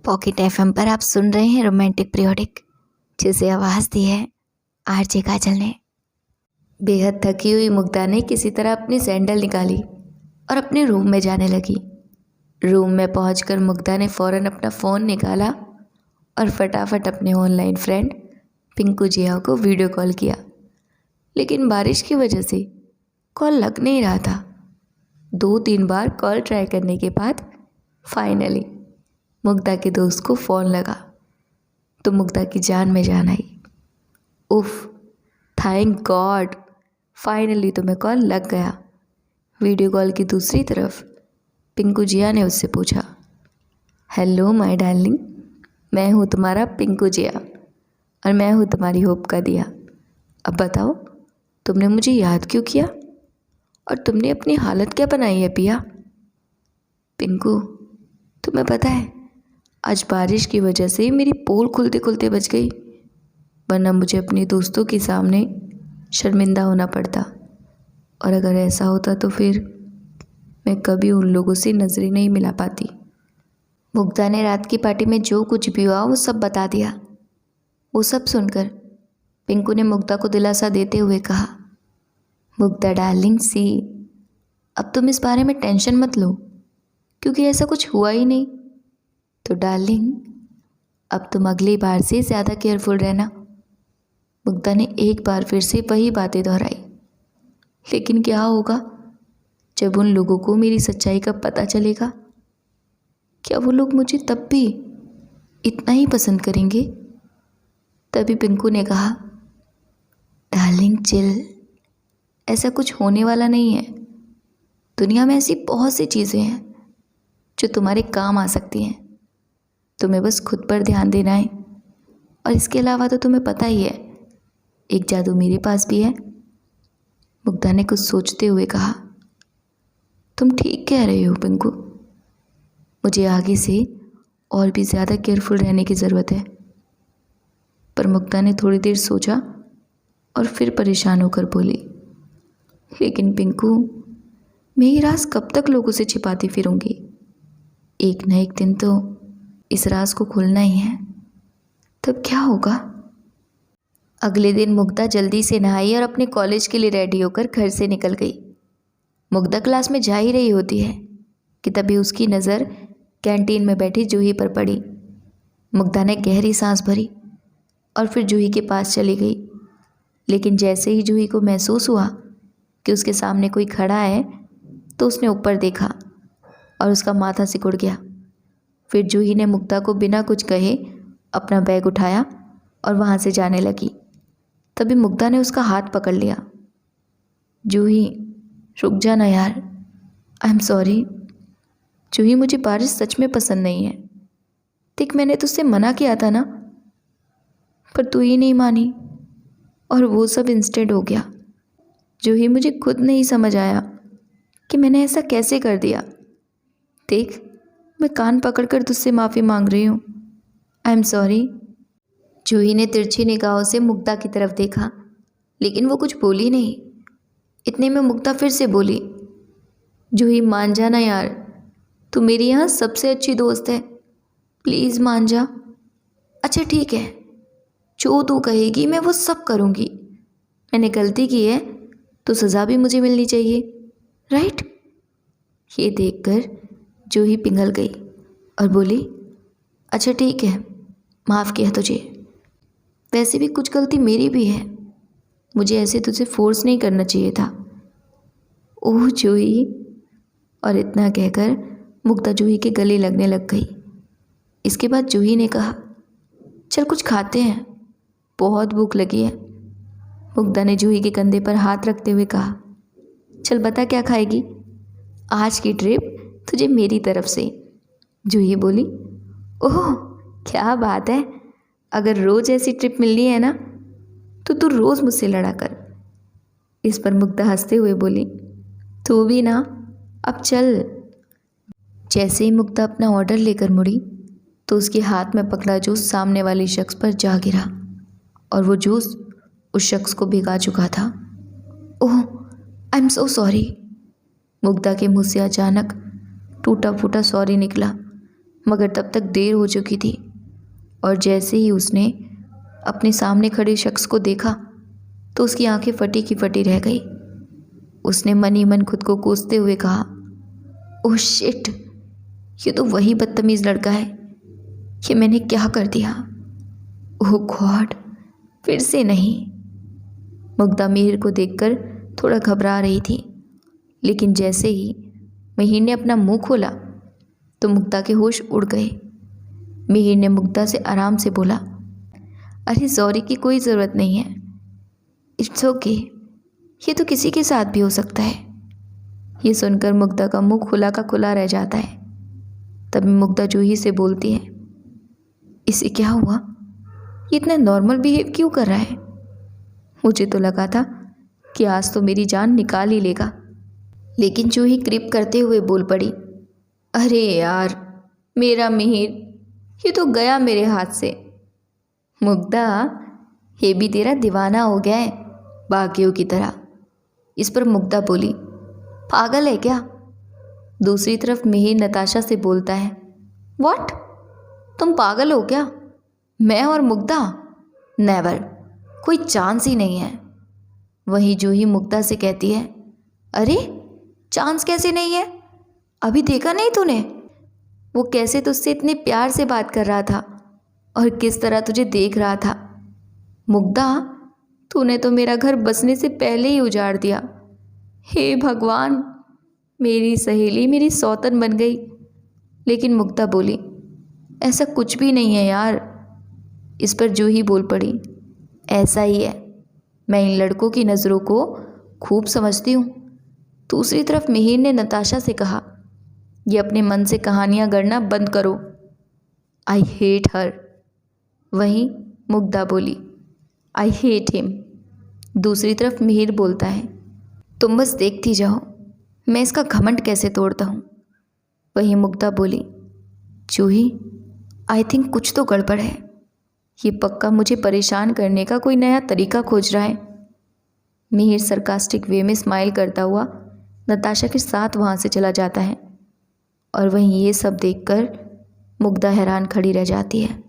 Pocket FM पर आप सुन रहे हैं रोमांटिक पीरियोडिक, जिसे आवाज़ दी है आरजे काजल ने। बेहद थकी हुई मुग्धा ने किसी तरह अपनी सैंडल निकाली और अपने रूम में जाने लगी। रूम में पहुंचकर मुग्धा ने फ़ौरन अपना फ़ोन निकाला और फटाफट अपने ऑनलाइन फ्रेंड पिंकू जिया को वीडियो कॉल किया, लेकिन बारिश की वजह से कॉल लग नहीं रहा था। 2-3 बार कॉल ट्राई करने के बाद फाइनली मुग्धा के दोस्त को फ़ोन लगा तो मुग्धा की जान में जान आई। उफ, थैंक गॉड, फाइनली तुम्हें कॉल लग गया। वीडियो कॉल की दूसरी तरफ पिंकू जिया ने उससे पूछा, हेलो माय डार्लिंग, मैं हूँ तुम्हारा पिंकू जिया और मैं हूँ तुम्हारी होप का दिया। अब बताओ, तुमने मुझे याद क्यों किया और तुमने अपनी हालत क्या बनाई है पिया? पिंकू, तुम्हें पता है आज बारिश की वजह से मेरी पोल खुलते खुलते बच गई, वरना मुझे अपने दोस्तों के सामने शर्मिंदा होना पड़ता, और अगर ऐसा होता तो फिर मैं कभी उन लोगों से नज़रें नहीं मिला पाती। मुग्धा ने रात की पार्टी में जो कुछ भी हुआ वो सब बता दिया। वो सब सुनकर पिंकू ने मुग्धा को दिलासा देते हुए कहा, मुग्धा डार्लिंग सी, अब तुम इस बारे में टेंशन मत लो क्योंकि ऐसा कुछ हुआ ही नहीं। तो डार्लिंग, अब तुम अगली बार से ज़्यादा केयरफुल रहना। मुग्धा ने एक बार फिर से वही बातें दोहराई। लेकिन क्या होगा जब उन लोगों को मेरी सच्चाई का पता चलेगा? क्या वो लोग मुझे तब भी इतना ही पसंद करेंगे? तभी पिंकू ने कहा, डार्लिंग चिल, ऐसा कुछ होने वाला नहीं है। दुनिया में ऐसी बहुत सी चीज़ें हैं जो तुम्हारे काम आ सकती हैं। तुम्हें बस खुद पर ध्यान देना है, और इसके अलावा तो तुम्हें पता ही है एक जादू मेरे पास भी है। मुग्धा ने कुछ सोचते हुए कहा, तुम ठीक कह रहे हो पिंकू, मुझे आगे से और भी ज़्यादा केयरफुल रहने की ज़रूरत है। पर मुग्धा ने थोड़ी देर सोचा और फिर परेशान होकर बोली, लेकिन पिंकू, मैं ये राज कब तक लोगों से छिपाती फिरूंगी? एक न एक दिन तो इस राज को खुलना ही है, तब क्या होगा? अगले दिन मुग्धा जल्दी से नहाई और अपने कॉलेज के लिए रेडी होकर घर से निकल गई। मुग्धा क्लास में जा ही रही होती है कि तभी उसकी नज़र कैंटीन में बैठी जूही पर पड़ी। मुग्धा ने गहरी सांस भरी और फिर जूही के पास चली गई, लेकिन जैसे ही जूही को महसूस हुआ कि उसके सामने कोई खड़ा है तो उसने ऊपर देखा और उसका माथा सिकुड़ गया। फिर जूही ने मुग्धा को बिना कुछ कहे अपना बैग उठाया और वहाँ से जाने लगी। तभी मुग्धा ने उसका हाथ पकड़ लिया। जूही, रुक जा ना यार, आई एम सॉरी। जूही, मुझे बारिश सच में पसंद नहीं है। देख, मैंने तुझसे मना किया था ना, पर तू ही नहीं मानी और वो सब इंस्टेंट हो गया। जूही, मुझे खुद नहीं समझ आया कि मैंने ऐसा कैसे कर दिया। देख, मैं कान पकड़कर तुझसे माफ़ी मांग रही हूँ। I am sorry. जूही ने तिरछी निगाहों से मुग्धा की तरफ देखा, लेकिन वो कुछ बोली नहीं। इतने में मुग्धा फिर से बोली, जूही मान जाना यार, तू मेरी यहाँ सबसे अच्छी दोस्त है, प्लीज़ मान जा। अच्छा ठीक है, जो तू कहेगी मैं वो सब करूँगी। मैंने गलती की है तो सज़ा भी मुझे मिलनी चाहिए, राइट? ये देखकर जूही पिघल गई और बोली, अच्छा ठीक है, माफ़ किया तुझे। वैसे भी कुछ गलती मेरी भी है, मुझे ऐसे तुझे फोर्स नहीं करना चाहिए था। ओह जूही, और इतना कहकर मुग्धा जूही के गले लगने लग गई। इसके बाद जूही ने कहा, चल कुछ खाते हैं, बहुत भूख लगी है। मुग्धा ने जूही के कंधे पर हाथ रखते हुए कहा, चल बता क्या खाएगी? आज की ट्रिप तुझे मेरी तरफ से। जूही बोली, ओह क्या बात है, अगर रोज़ ऐसी ट्रिप मिलनी है ना तो तू रोज़ मुझसे लड़ा कर। इस पर मुग्धा हंसते हुए बोली, तू भी ना, अब चल। जैसे ही मुग्धा अपना ऑर्डर लेकर मुड़ी तो उसके हाथ में पकड़ा जूस सामने वाले शख्स पर जा गिरा और वो जूस उस शख्स को भिगा चुका था। Oh I am so sorry. Mugdha के मुंह से अचानक टूटा फूटा सॉरी निकला। मगर तब तक देर हो चुकी थी और जैसे ही उसने अपने सामने खड़े शख्स को देखा तो उसकी आंखें फटी की फटी रह गई। उसने मन ही मन खुद को कोसते हुए कहा, ओह शिट, ये तो वही बदतमीज़ लड़का है। ये मैंने क्या कर दिया? ओह गॉड, फिर से नहीं। मुग्धा मिहिर को देखकर थोड़ा घबरा रही थी, लेकिन जैसे ही मिहिर ने अपना मुंह खोला तो मुग्धा के होश उड़ गए। मिहिर ने मुग्धा से आराम से बोला, अरे सॉरी की कोई ज़रूरत नहीं है, इट्स ओके, ये तो किसी के साथ भी हो सकता है। ये सुनकर मुग्धा का मुंह खुला का खुला रह जाता है। तभी मुग्धा जूही से बोलती है, इसे क्या हुआ? ये इतना नॉर्मल बिहेव क्यों कर रहा है? मुझे तो लगा था कि आज तो मेरी जान निकाल ही लेगा। लेकिन जूही क्रिप करते हुए बोल पड़ी, अरे यार मेरा मिहिर, ये तो गया मेरे हाथ से। मुग्धा, ये भी तेरा दीवाना हो गया है बाकियों की तरह। इस पर मुग्धा बोली, पागल है क्या? दूसरी तरफ मिहिर नताशा से बोलता है, व्हाट, तुम पागल हो क्या? मैं और मुग्धा? नेवर, कोई चांस ही नहीं है। वहीं जूही मुग्धा से कहती है, अरे चांस कैसे नहीं है? अभी देखा नहीं तूने वो कैसे तुझसे इतने प्यार से बात कर रहा था और किस तरह तुझे देख रहा था? मुग्धा, तूने तो मेरा घर बसने से पहले ही उजाड़ दिया। हे भगवान, मेरी सहेली मेरी सौतन बन गई। लेकिन मुग्धा बोली, ऐसा कुछ भी नहीं है यार। इस पर जूही बोल पड़ी, ऐसा ही है, मैं इन लड़कों की नज़रों को खूब समझती हूँ। दूसरी तरफ मिहिर ने नताशा से कहा, ये अपने मन से कहानियाँ गढ़ना बंद करो, आई हेट हर। वहीं मुग्धा बोली, आई हेट हिम। दूसरी तरफ मिहिर बोलता है, तुम बस देखती जाओ मैं इसका घमंड कैसे तोड़ता हूँ। वहीं मुग्धा बोली, जूही, आई थिंक कुछ तो गड़बड़ है। ये पक्का मुझे परेशान करने का कोई नया तरीका खोज रहा है। मिहिर सरकास्टिक वे में स्माइल करता हुआ नताशा के साथ वहाँ से चला जाता है और वहीं ये सब देखकर मुग्धा हैरान खड़ी रह जाती है।